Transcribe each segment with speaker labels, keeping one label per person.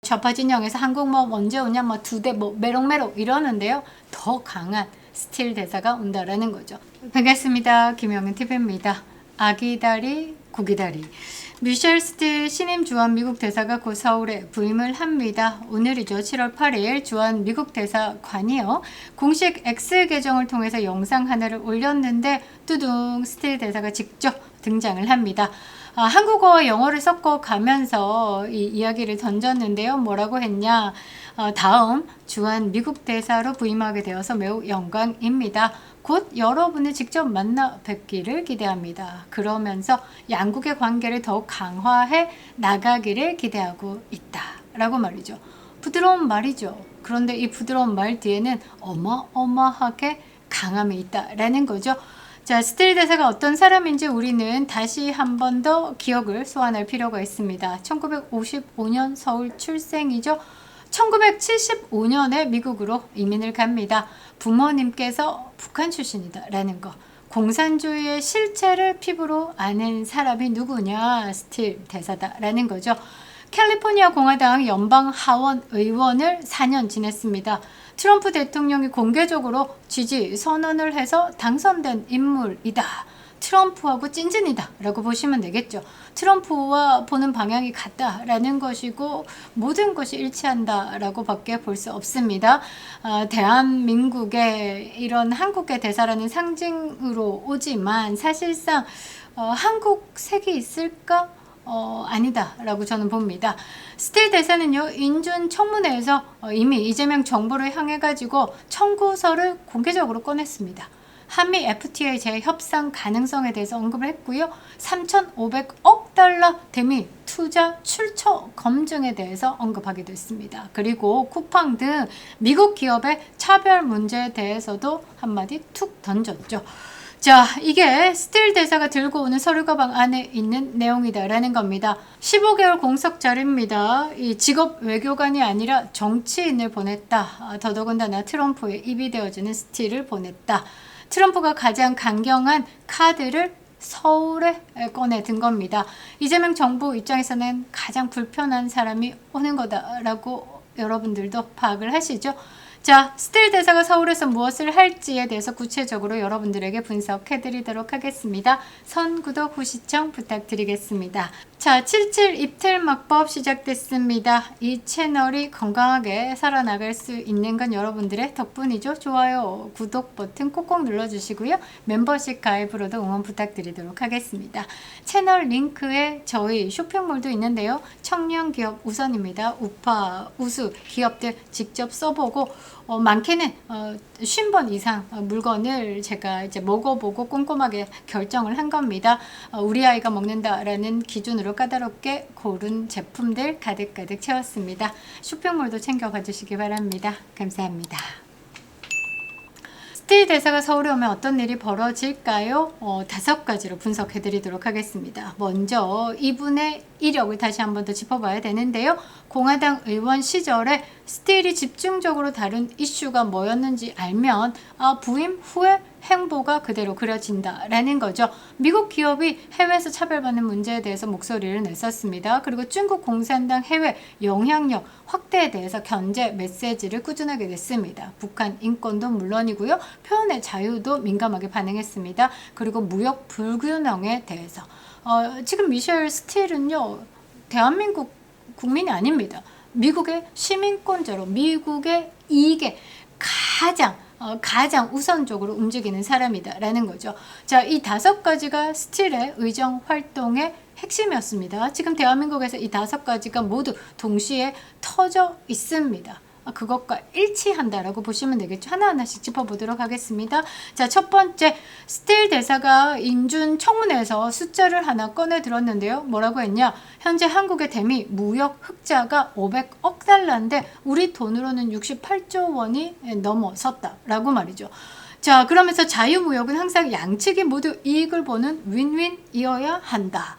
Speaker 1: 좌파 진영에서 한국 뭐 언제 오냐 뭐 두 대 뭐 메롱메롱 이러는데요. 더 강한 스틸 대사가 온다라는 거죠. 반갑습니다. 김영은 TV입니다. 아기다리 고기다리. 미셸 스틸 신임 주한 미국 대사가 곧 서울에 부임을 합니다. 오늘이죠. 7월 8일 주한 미국 대사관이요. 공식 X 계정을 통해서 영상 하나를 올렸는데 뚜둥 스틸 대사가 직접 등장을 합니다. 한국어와 영어를 섞어 가면서 이 이야기를 던졌는데요. 뭐라고 했냐? 다음 주한 미국 대사로 부임하게 되어서 매우 영광입니다. 곧 여러분을 직접 만나 뵙기를 기대합니다. 그러면서 양국의 관계를 더욱 강화해 나가기를 기대하고 있다. 라고 말이죠. 부드러운 말이죠. 그런데 이 부드러운 말 뒤에는 어마어마하게 강함이 있다라는 거죠. 자, 스틸 대사가 어떤 사람인지 우리는 다시 한 번 더 기억을 소환할 필요가 있습니다. 1955년 서울 출생이죠. 1975년에 미국으로 이민을 갑니다. 부모님께서 북한 출신이다라는 거. 공산주의의 실체를 피부로 아는 사람이 누구냐? 스틸 대사다라는 거죠. 캘리포니아 공화당 연방 하원 의원을 4년 지냈습니다. 트럼프 대통령이 공개적으로 지지 선언을 해서 당선된 인물이다. 트럼프하고 찐찐이다 라고 보시면 되겠죠. 트럼프와 보는 방향이 같다라는 것이고 모든 것이 일치한다 라고 밖에 볼 수 없습니다. 대한민국의 이런 한국의 대사라는 상징으로 오지만 사실상 한국색이 있을까? 아니다 라고 저는 봅니다. 스틸 대사는요, 인준 청문회에서 이미 이재명 정부를 향해 가지고 청구서를 공개적으로 꺼냈습니다. 한미 FTA 재협상 가능성에 대해서 언급을 했고요. 3,500억 달러 대미 투자 출처 검증에 대해서 언급하기도 했습니다. 그리고 쿠팡 등 미국 기업의 차별 문제에 대해서도 한마디 툭 던졌죠. 자, 이게 스틸 대사가 들고 오는 서류 가방 안에 있는 내용이다라는 겁니다. 15개월 공석 자료입니다. 이 직업 외교관이 아니라 정치인을 보냈다. 더더군다나 트럼프의 입이 되어주는 스틸을 보냈다. 트럼프가 가장 강경한 카드를 서울에 꺼내 든 겁니다. 이재명 정부 입장에서는 가장 불편한 사람이 오는 거다라고 여러분들도 파악을 하시죠? 자, 스틸 대사가 서울에서 무엇을 할지에 대해서 구체적으로 여러분들에게 분석해 드리도록 하겠습니다. 선, 구독, 후 시청 부탁드리겠습니다. 자, 77 입틀막법 시작됐습니다. 이 채널이 건강하게 살아나갈 수 있는 건 여러분들의 덕분이죠. 좋아요, 구독 버튼 꼭꼭 눌러주시고요. 멤버십 가입으로도 응원 부탁드리도록 하겠습니다. 채널 링크에 저희 쇼핑몰도 있는데요. 청년 기업 우선입니다. 우파, 우수 기업들 직접 써보고 많게는 50번 이상 물건을 제가 이제 먹어보고 꼼꼼하게 결정을 한 겁니다. 우리 아이가 먹는다라는 기준으로 까다롭게 고른 제품들 가득가득 채웠습니다. 쇼핑몰도 챙겨봐 주시기 바랍니다. 감사합니다. 스틸 대사가 서울에 오면 어떤 일이 벌어질까요? 5가지로 분석해 드리도록 하겠습니다. 먼저 이분의 이력을 다시 한 번 더 짚어봐야 되는데요. 공화당 의원 시절에 스틸이 집중적으로 다룬 이슈가 뭐였는지 알면 부임 후에 행보가 그대로 그려진다라는 거죠. 미국 기업이 해외에서 차별받는 문제에 대해서 목소리를 냈었습니다. 그리고 중국 공산당 해외 영향력 확대에 대해서 견제 메시지를 꾸준하게 냈습니다. 북한 인권도 물론이고요. 표현의 자유도 민감하게 반응했습니다. 그리고 무역 불균형에 대해서 지금 미셸 스틸은요, 대한민국 국민이 아닙니다. 미국의 시민권자로 미국의 이익에 가장 우선적으로 움직이는 사람이다라는 거죠. 자, 이 5가지가 스틸의 의정 활동의 핵심이었습니다. 지금 대한민국에서 이 5가지가 모두 동시에 터져 있습니다. 그것과 일치한다라고 보시면 되겠죠. 하나하나씩 짚어보도록 하겠습니다. 자, 첫 번째, 스틸 대사가 인준 청문회에서 숫자를 하나 꺼내 들었는데요. 뭐라고 했냐? 현재 한국의 대미 무역 흑자가 500억 달러인데 우리 돈으로는 68조 원이 넘어섰다라고 말이죠. 자, 그러면서 자유무역은 항상 양측이 모두 이익을 보는 윈윈이어야 한다.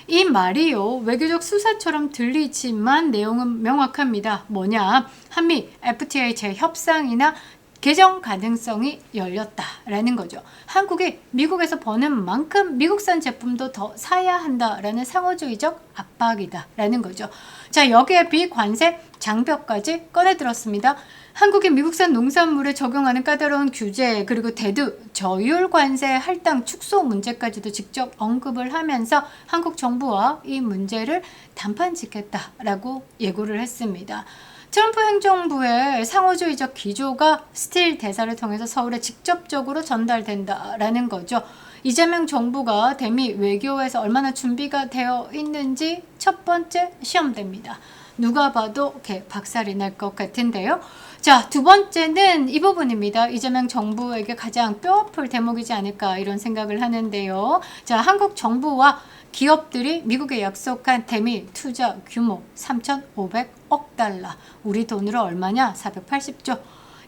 Speaker 1: 이 말이요, 외교적 수사처럼 들리지만 내용은 명확합니다. 뭐냐? 한미 FTA 재협상이나 개정 가능성이 열렸다라는 거죠. 한국이 미국에서 버는 만큼 미국산 제품도 더 사야 한다라는 상호주의적 압박이다라는 거죠. 자, 여기에 비관세 장벽까지 꺼내들었습니다. 한국이 미국산 농산물에 적용하는 까다로운 규제, 그리고 대두 저율 관세 할당 축소 문제까지도 직접 언급을 하면서 한국 정부와 이 문제를 단판 짓겠다라고 예고를 했습니다. 트럼프 행정부의 상호주의적 기조가 스틸 대사를 통해서 서울에 직접적으로 전달된다라는 거죠. 이재명 정부가 대미 외교에서 얼마나 준비가 되어 있는지 첫 번째 시험됩니다. 누가 봐도 이렇게 박살이 날 것 같은데요. 자, 두 번째는 이 부분입니다. 이재명 정부에게 가장 뼈아플 대목이지 않을까 이런 생각을 하는데요. 자, 한국 정부와 기업들이 미국에 약속한 대미 투자 규모 3,500억 달러. 우리 돈으로 얼마냐? 480조.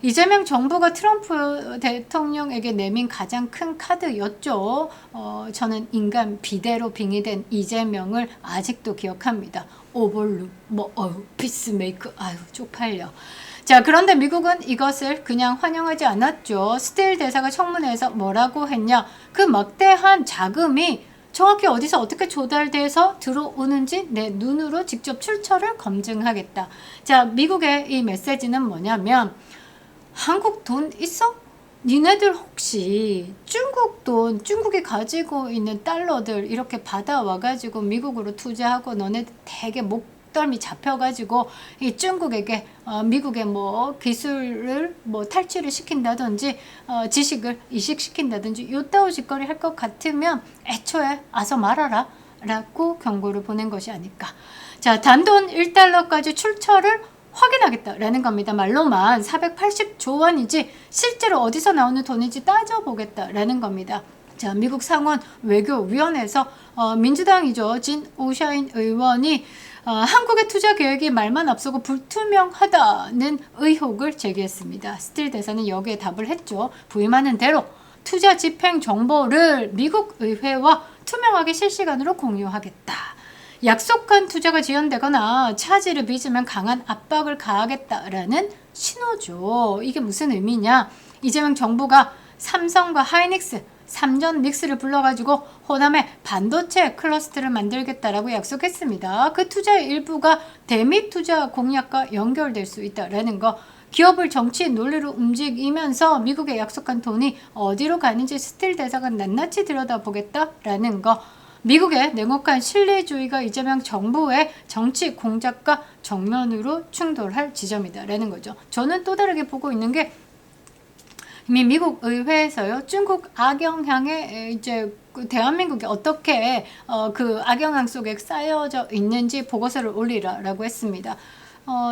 Speaker 1: 이재명 정부가 트럼프 대통령에게 내민 가장 큰 카드였죠. 저는 인간 비대로 빙의된 이재명을 아직도 기억합니다. 오볼룸, 피스메이커, 쪽팔려. 자, 그런데 미국은 이것을 그냥 환영하지 않았죠. 스틸 대사가 청문회에서 뭐라고 했냐? 그 막대한 자금이 정확히 어디서 어떻게 조달돼서 들어오는지 내 눈으로 직접 출처를 검증하겠다. 자, 미국의 이 메시지는 뭐냐면 한국 돈 있어? 니네들 혹시 중국 돈, 중국이 가지고 있는 달러들 이렇게 받아와가지고 미국으로 투자하고 너네들 되게 목덜미 잡혀가지고 이 중국에게 미국의 뭐 기술을 뭐 탈취를 시킨다든지 지식을 이식시킨다든지 요따오 짓거리 할 것 같으면 애초에 와서 말아라 라고 경고를 보낸 것이 아닐까. 자, 단돈 1달러까지 출처를 확인하겠다라는 겁니다. 말로만 480조 원이지 실제로 어디서 나오는 돈인지 따져보겠다라는 겁니다. 자, 미국 상원 외교위원회에서 민주당이죠. 진 오샤인 의원이 한국의 투자 계획이 말만 앞서고 불투명하다는 의혹을 제기했습니다. 스틸 대사는 여기에 답을 했죠. 부임하는 대로 투자 집행 정보를 미국 의회와 투명하게 실시간으로 공유하겠다. 약속한 투자가 지연되거나 차질을 빚으면 강한 압박을 가하겠다라는 신호죠. 이게 무슨 의미냐? 이재명 정부가 삼성과 하이닉스, 삼전 닉스를 불러가지고 호남에 반도체 클러스터를 만들겠다라고 약속했습니다. 그 투자의 일부가 대미 투자 공약과 연결될 수 있다라는 거. 기업을 정치 논리로 움직이면서 미국에 약속한 돈이 어디로 가는지 스틸 대사가 낱낱이 들여다보겠다라는 거. 미국의 냉혹한 신뢰주의가 이재명 정부의 정치 공작과 정면으로 충돌할 지점이다라는 거죠. 저는 또 다르게 보고 있는 게 이미 미국 의회에서요, 중국 악영향에 이제 대한민국이 어떻게 그 악영향 속에 쌓여져 있는지 보고서를 올리라라고 했습니다.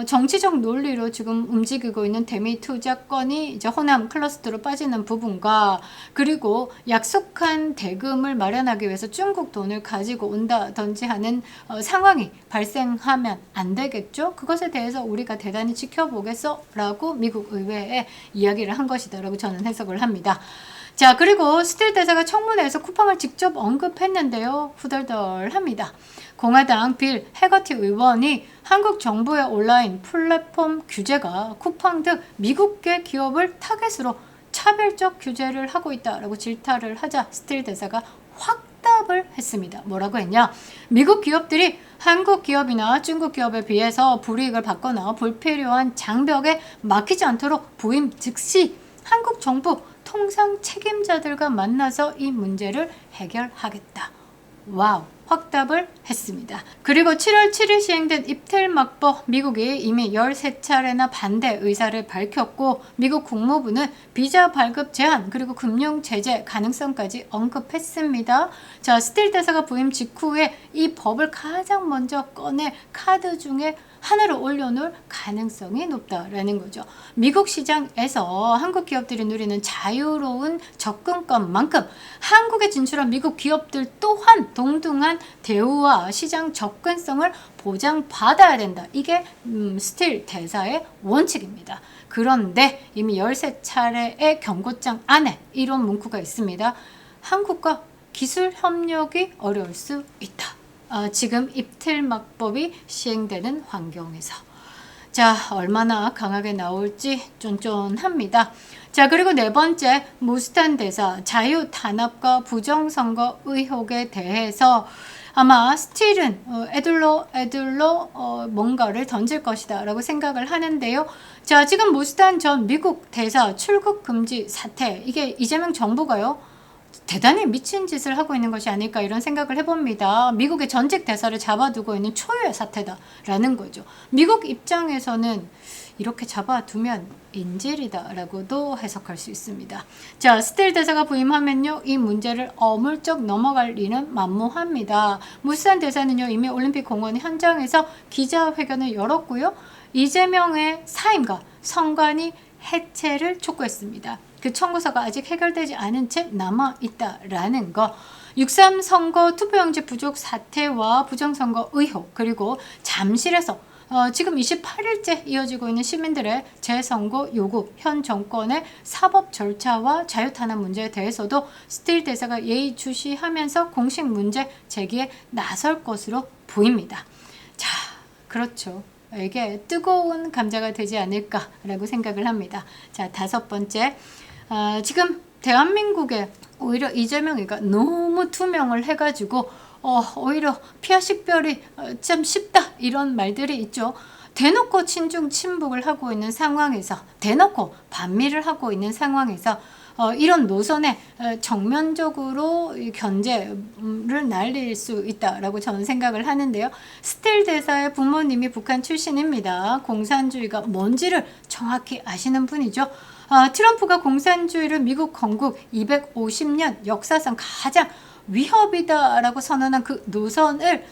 Speaker 1: 정치적 논리로 지금 움직이고 있는 대미 투자권이 이제 호남 클러스터로 빠지는 부분과 그리고 약속한 대금을 마련하기 위해서 중국 돈을 가지고 온다든지 하는 상황이 발생하면 안 되겠죠. 그것에 대해서 우리가 대단히 지켜보겠어 라고 미국 의회에 이야기를 한 것이다 라고 저는 해석을 합니다. 자, 그리고 스틸 대사가 청문회에서 쿠팡을 직접 언급했는데요. 후덜덜합니다. 공화당 빌 해거티 의원이 한국 정부의 온라인 플랫폼 규제가 쿠팡 등 미국계 기업을 타겟으로 차별적 규제를 하고 있다라고 질타를 하자 스틸 대사가 확답을 했습니다. 뭐라고 했냐? 미국 기업들이 한국 기업이나 중국 기업에 비해서 불이익을 받거나 불필요한 장벽에 막히지 않도록 부임 즉시 한국 정부 통상 책임자들과 만나서 이 문제를 해결하겠다. 와우. 확답을 했습니다. 그리고 7월 7일 시행된 입틀막법, 미국이 이미 13차례나 반대 의사를 밝혔고 미국 국무부는 비자 발급 제한 그리고 금융 제재 가능성까지 언급했습니다. 자, 스틸 대사가 부임 직후에 이 법을 가장 먼저 꺼낼 카드 중에 하나를 올려놓을 가능성이 높다라는 거죠. 미국 시장에서 한국 기업들이 누리는 자유로운 접근권만큼 한국에 진출한 미국 기업들 또한 동등한 대우와 시장 접근성을 보장받아야 된다. 이게 스틸 대사의 원칙입니다. 그런데 이미 13차례의 경고장 안에 이런 문구가 있습니다. 한국과 기술 협력이 어려울 수 있다. 지금 입틀막법이 시행되는 환경에서. 자, 얼마나 강하게 나올지 쫀쫀합니다. 자, 그리고 네 번째, 무스탄 대사 자유 탄압과 부정선거 의혹에 대해서 아마 스틸은 애들로 뭔가를 던질 것이다 라고 생각을 하는데요. 자, 지금 무스탄 전 미국 대사 출국 금지 사태, 이게 이재명 정부가요 대단히 미친 짓을 하고 있는 것이 아닐까 이런 생각을 해봅니다. 미국의 전직 대사를 잡아두고 있는 초유의 사태다라는 거죠. 미국 입장에서는 이렇게 잡아두면 인질이다라고도 해석할 수 있습니다. 자, 스틸 대사가 부임하면요, 이 문제를 어물쩍 넘어갈 리는 만무합니다. 무스탄 대사는요, 이미 올림픽 공원 현장에서 기자회견을 열었고요, 이재명의 사임과 선관위 해체를 촉구했습니다. 그 청구서가 아직 해결되지 않은 채 남아있다라는 거. 6.3 선거 투표용지 부족 사태와 부정선거 의혹, 그리고 잠실에서 지금 28일째 이어지고 있는 시민들의 재선거 요구, 현 정권의 사법 절차와 자유탄압 문제에 대해서도 스틸 대사가 예의주시하면서 공식 문제 제기에 나설 것으로 보입니다. 자, 그렇죠. 이게 뜨거운 감자가 되지 않을까라고 생각을 합니다. 자, 다섯 번째, 지금 대한민국에 오히려 이재명이가 너무 투명을 해가지고 오히려 피하식별이 참 쉽다 이런 말들이 있죠. 대놓고 친중 친북을 하고 있는 상황에서, 대놓고 반미를 하고 있는 상황에서 이런 노선에 정면적으로 견제를 날릴 수 있다라고 저는 생각을 하는데요. 스틸 대사의 부모님이 북한 출신입니다. 공산주의가 뭔지를 정확히 아시는 분이죠. 트럼프가 공산주의를 미국 건국 250년 역사상 가장 위협이다라고 선언한 그 노선을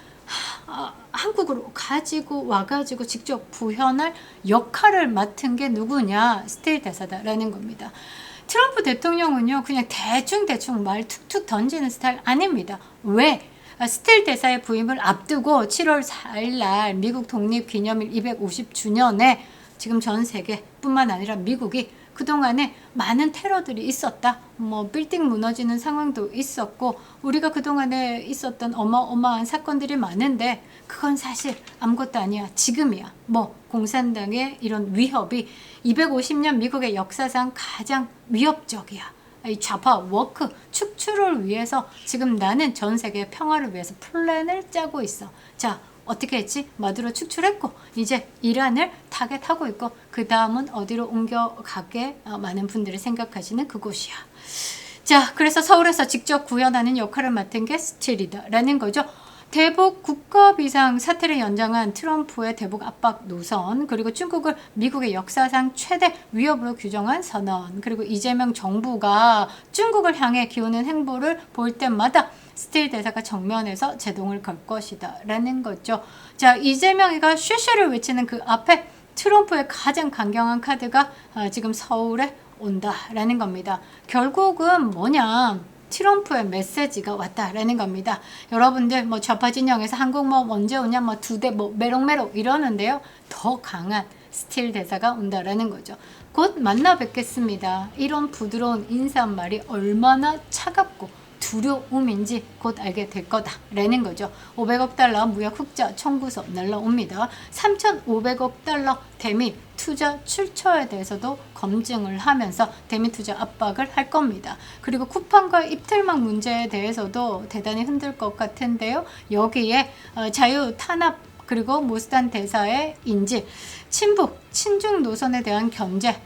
Speaker 1: 한국으로 가지고 와가지고 직접 구현할 역할을 맡은 게 누구냐? 스틸 대사다라는 겁니다. 트럼프 대통령은요, 그냥 대충 말 툭툭 던지는 스타일 아닙니다. 왜? 스틸 대사의 부임을 앞두고 7월 4일 날 미국 독립기념일 250주년에 지금 전 세계뿐만 아니라 미국이 그동안에 많은 테러들이 있었다. 뭐 빌딩 무너지는 상황도 있었고 우리가 그동안에 있었던 어마어마한 사건들이 많은데 그건 사실 아무것도 아니야. 지금이야. 뭐 공산당의 이런 위협이 250년 미국의 역사상 가장 위협적이야. 이 좌파 워크 축출을 위해서 지금 나는 전 세계의 평화를 위해서 플랜을 짜고 있어. 자, 어떻게 했지? 마두로 축출했고 이제 이란을 타겟하고 있고 그 다음은 어디로 옮겨가게 많은 분들이 생각하시는 그곳이야. 자, 그래서 서울에서 직접 구현하는 역할을 맡은 게 스틸이다라는 거죠. 대북 국가비상 사태를 연장한 트럼프의 대북 압박 노선, 그리고 중국을 미국의 역사상 최대 위협으로 규정한 선언, 그리고 이재명 정부가 중국을 향해 기우는 행보를 볼 때마다 스틸 대사가 정면에서 제동을 걸 것이다 라는 거죠. 자, 이재명이가 슈슈를 외치는 그 앞에 트럼프의 가장 강경한 카드가 지금 서울에 온다라는 겁니다. 결국은 뭐냐? 트럼프의 메시지가 왔다라는 겁니다. 여러분들 뭐 좌파 진영에서 한국 뭐 언제 오냐 뭐 두 대 뭐 메롱메롱 이러는데요. 더 강한 스틸 대사가 온다라는 거죠. 곧 만나 뵙겠습니다. 이런 부드러운 인사말이 얼마나 차갑고 두려움인지 곧 알게 될 거다라는 거죠. 500억 달러 무역 흑자 청구서 날라옵니다. 3,500억 달러 대미 투자 출처에 대해서도 검증을 하면서 대미 투자 압박을 할 겁니다. 그리고 쿠팡과 입틀막 문제에 대해서도 대단히 흔들 것 같은데요. 여기에 자유 탄압 그리고 무스탄 대사의 인지, 친북, 친중 노선에 대한 견제,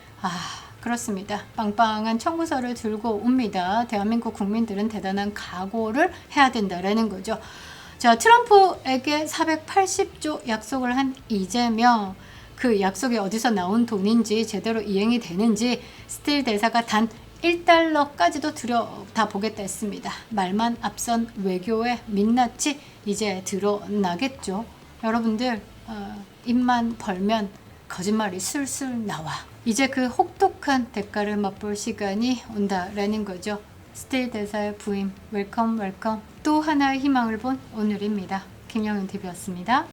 Speaker 1: 그렇습니다. 빵빵한 청구서를 들고 옵니다. 대한민국 국민들은 대단한 각오를 해야 된다라는 거죠. 자, 트럼프에게 480조 약속을 한 이재명, 그 약속이 어디서 나온 돈인지 제대로 이행이 되는지 스틸 대사가 단 1달러까지도 들여다보겠다 했습니다. 말만 앞선 외교의 민낯이 이제 드러나겠죠. 여러분들 입만 벌면 거짓말이 술술 나와. 이제 그 혹독한 대가를 맛볼 시간이 온다라는 거죠. 스틸 대사의 부임 웰컴 웰컴. 또 하나의 희망을 본 오늘입니다. 김영은 TV였습니다.